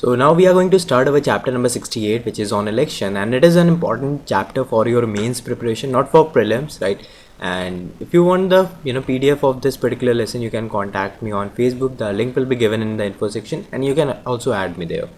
So now we are going to start our chapter number 68, which is on election, and it is an important chapter for your mains preparation, not for prelims, right? And if you want the PDF of this particular lesson, you can contact me on Facebook. The link will be given in the info section, and you can also add me there.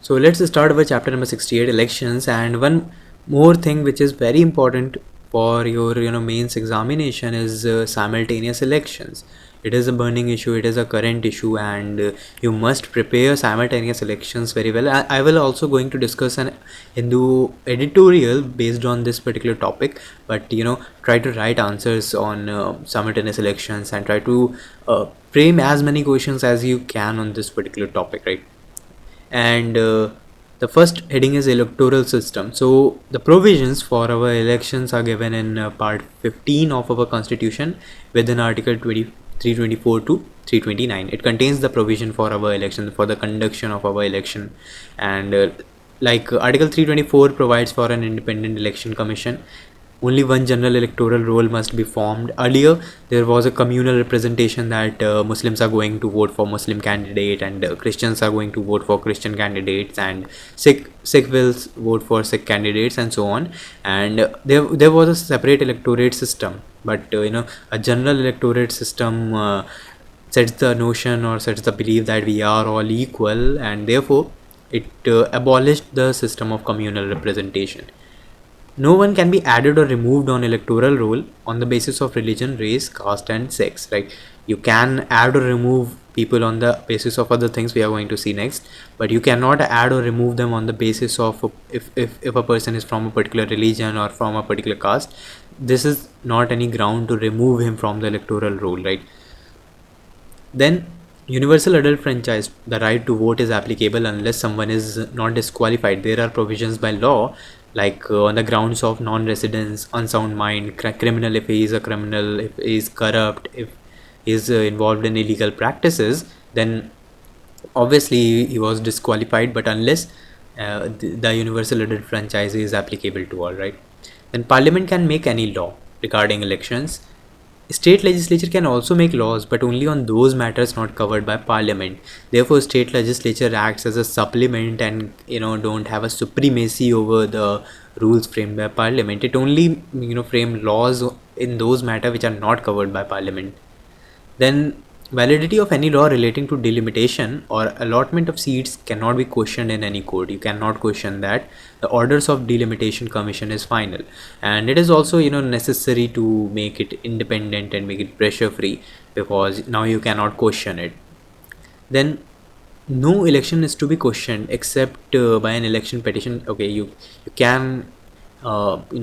So let's start with chapter number 68, elections. And one more thing which is very important for your mains examination is simultaneous elections. It is a burning issue, it is a current issue, and you must prepare simultaneous elections very well. I will also going to discuss an Hindu editorial based on this particular topic, but try to write answers on simultaneous elections and try to frame as many questions as you can on this particular topic, right? And the first heading is electoral system. So the provisions for our elections are given in part 15 of our constitution within article 324 to 329. It contains the provision for our election, for the conduction of our election. And article 324 provides for an independent election commission. Only one general electoral roll must be formed. Earlier, there was a communal representation that Muslims are going to vote for Muslim candidate, and Christians are going to vote for Christian candidates, and Sikh will vote for Sikh candidates, and so on. And there was a separate electorate system, but a general electorate system sets the notion or sets the belief that we are all equal, and therefore it abolished the system of communal representation. No one can be added or removed on electoral roll on the basis of religion, race, caste and sex, right? You can add or remove people on the basis of other things we are going to see next, but you cannot add or remove them on the basis of if a person is from a particular religion or from a particular caste. This is not any ground to remove him from the electoral roll, right? Then universal adult franchise, the right to vote is applicable unless someone is not disqualified. There are provisions by law like on the grounds of non-residence, unsound mind, criminal if he is a criminal, if he is corrupt, if he is involved in illegal practices, then obviously he was disqualified. But unless the universal adult franchise is applicable to all, right? Then parliament can make any law regarding elections. State legislature can also make laws, but only on those matters not covered by parliament. Therefore, state legislature acts as a supplement and don't have a supremacy over the rules framed by parliament. It only frame laws in those matters which are not covered by parliament. Then validity of any law relating to delimitation or allotment of seats cannot be questioned in any court. You cannot question that. The orders of delimitation commission is final, and it is also necessary to make it independent and make it pressure free, because now you cannot question it. Then no election is to be questioned except by an election petition. Okay, you can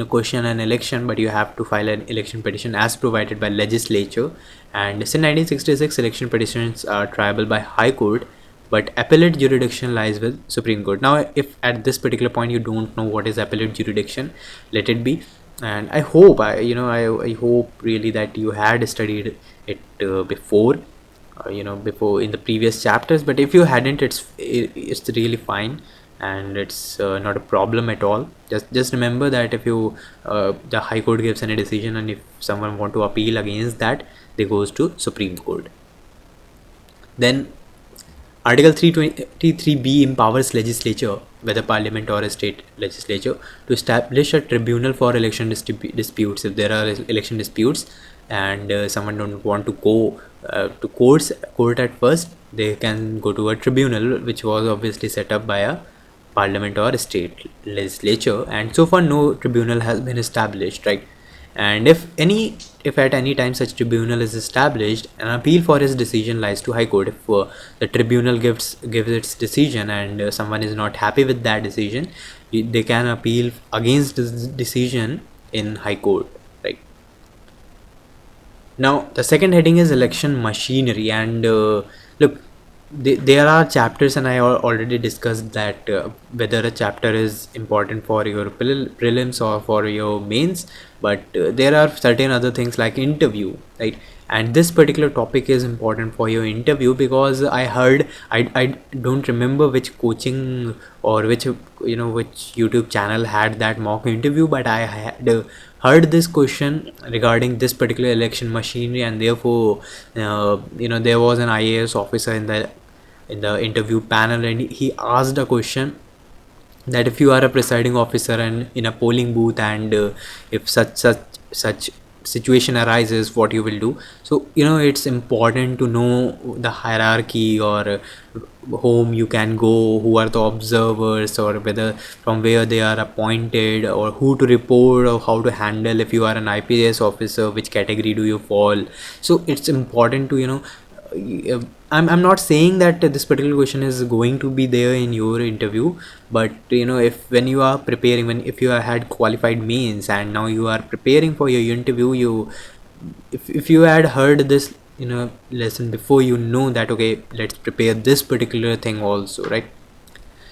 question an election, but you have to file an election petition as provided by legislature. And since 1966, election petitions are triable by High Court, but appellate jurisdiction lies with Supreme Court. Now, if at this particular point you don't know what is appellate jurisdiction, let it be. And I hope I hope really that you had studied it before before in the previous chapters. But if you hadn't, it's really fine, and it's not a problem at all. Just remember that if you the High Court gives any decision, and if someone want to appeal against that, they goes to Supreme Court. Then Article 323B empowers legislature, whether parliament or a state legislature, to establish a tribunal for election disputes. If there are election disputes and someone don't want to go to court at first, they can go to a tribunal, which was obviously set up by a parliament or a state legislature. And so far no tribunal has been established, right? And if at any time such tribunal is established, an appeal for his decision lies to High Court. If the tribunal gives its decision and someone is not happy with that decision, they can appeal against this decision in High Court, right? Now, the second heading is election machinery, and look, there are chapters, and I already discussed that whether a chapter is important for your prelims or for your mains, but there are certain other things like interview, right? And this particular topic is important for your interview because I heard, I don't remember which coaching or which which YouTube channel had that mock interview, but I had heard this question regarding this particular election machinery, and therefore there was an IAS officer in the interview panel, and he asked a question that if you are a presiding officer and in a polling booth, and if such situation arises, what you will do. So it's important to know the hierarchy, or whom you can go, who are the observers, or whether from where they are appointed, or who to report, or how to handle. If you are an IPS officer, which category do you fall. So it's important to I'm not saying that this particular question is going to be there in your interview, but if when you are preparing, when if you had qualified means and now you are preparing for your interview, if you had heard this lesson before, that okay, let's prepare this particular thing also, right?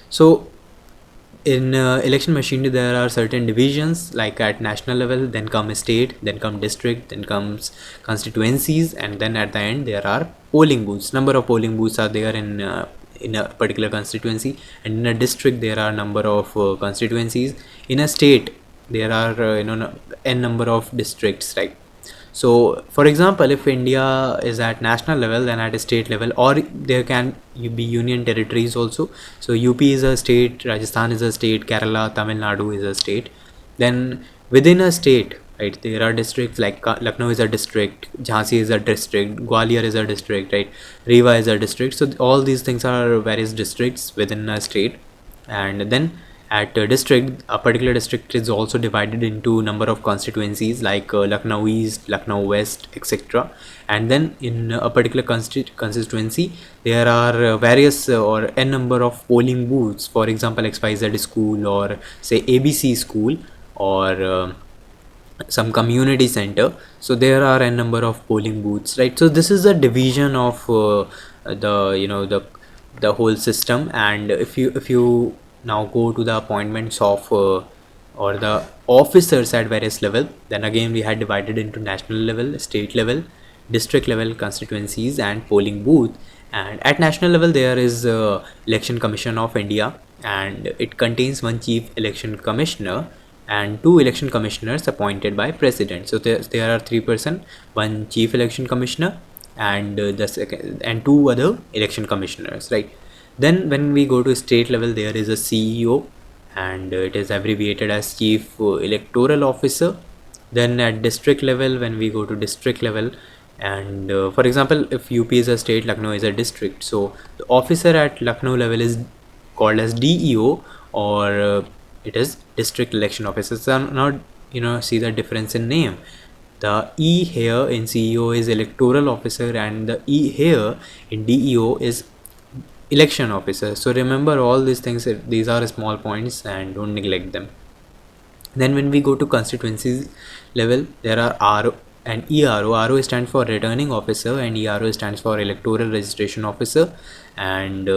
So in election machinery, there are certain divisions, like at national level, then come state, then come district, then comes constituencies, and then at the end there are polling booths. Number of polling booths are there in a particular constituency, and in a district there are number of constituencies. In a state there are n number of districts, right? So for example, if India is at national level, then at a state level, or there can be union territories also. So UP is a state, Rajasthan is a state, Kerala, Tamil Nadu is a state. Then within a state, right, there are districts like Lucknow is a district, Jhansi is a district, Gwalior is a district, right, Rewa is a district. So all these things are various districts within a state. And then at a district, a particular district is also divided into number of constituencies, like Lucknow East, Lucknow West, etc. And then in a particular constituency, there are various or n number of polling booths. For example, XYZ school, or say ABC school, or some community center. So there are a number of polling booths, right? So this is a division of the whole system. And if you now go to the appointments of or the officers at various level, then again we had divided into national level, state level, district level, constituencies, and polling booth. And at national level there is Election Commission of India, and it contains one chief election commissioner and two election commissioners appointed by president. So there are 3 person, one chief election commissioner, and the second, and two other election commissioners, right? Then when we go to state level, there is a CEO, and it is abbreviated as chief electoral officer. Then at district level, when we go to district level, and for example, if UP is a state, Lucknow is a district, so the officer at Lucknow level is called as DEO, or it is district election officer. So now see the difference in name. The E here in CEO is electoral officer, and the E here in DEO is election officer. So remember all these things, these are small points, and don't neglect them. Then when we go to constituencies level, there are RO and ERO. RO stands for returning officer, and ERO stands for electoral registration officer. And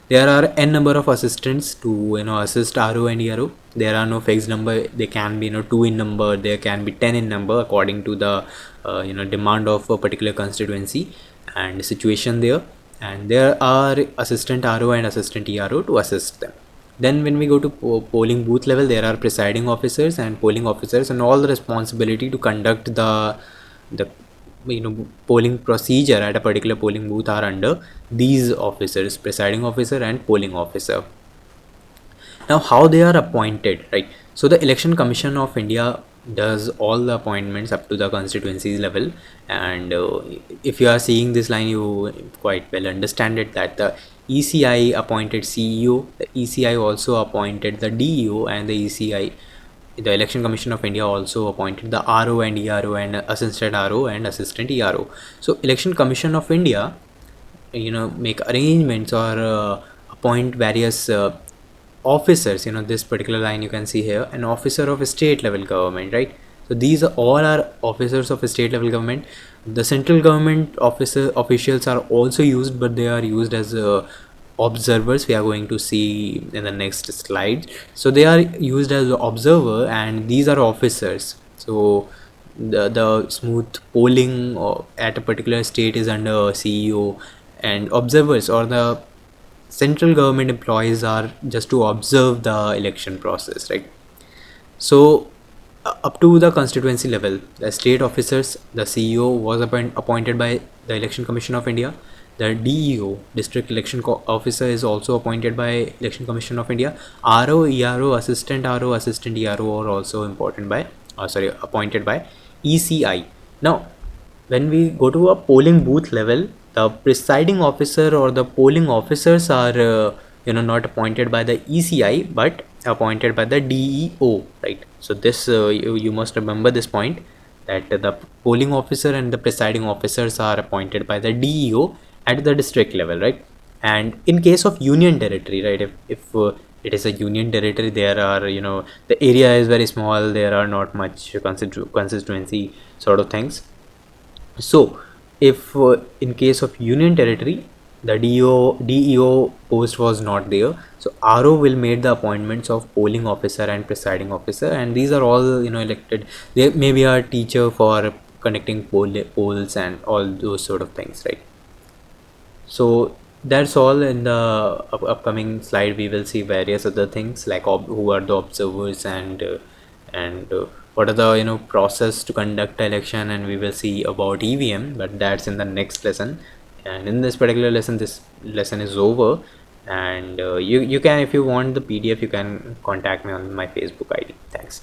there are n number of assistants to assist RO and ERO. There are no fixed number. They can be 2 in number, there can be 10 in number, according to the demand of a particular constituency and situation there. And there are assistant RO and assistant ERO to assist them. Then when we go to polling booth level, there are presiding officers and polling officers, and all the responsibility to conduct the polling procedure at a particular polling booth are under these officers, presiding officer and polling officer. Now how they are appointed, right? So the Election Commission of India does all the appointments up to the constituencies level. And if you are seeing this line, you quite well understand it, that the ECI appointed CEO, the ECI also appointed the DEO, and the ECI, the Election Commission of India, also appointed the RO and ERO, and assistant RO and assistant ERO. So Election Commission of India make arrangements or appoint various officers. This particular line you can see here, an officer of a state level government, right? So these are all are officers of a state level government. The central government officials are also used, but they are used as observers. We are going to see in the next slide. So they are used as observer, and these are officers. So the smooth polling at a particular state is under CEO, and observers or the central government employees are just to observe the election process, right? So up to the constituency level, the state officers, the CEO was appointed by the Election Commission of India. The DEO, District Election Officer, is also appointed by Election Commission of India. RO, ERO, Assistant ERO are also appointed by ECI. Now, when we go to a polling booth level, the presiding officer or the polling officers are not appointed by the ECI but appointed by the DEO, right? So this you must remember this point, that the polling officer and the presiding officers are appointed by the DEO at the district level, right? And in case of union territory, right, if it is a union territory, there are the area is very small, there are not much constituency sort of things. So if in case of union territory, the DEO post was not there, so RO will make the appointments of polling officer and presiding officer, and these are all elected. They may be a teacher for conducting polls and all those sort of things, right? So that's all. In the upcoming slide we will see various other things like who are the observers and what are the process to conduct election, and we will see about EVM, but that's in the next lesson. And in this particular lesson, this lesson is over, and you can, if you want the PDF, you can contact me on my Facebook ID. Thanks.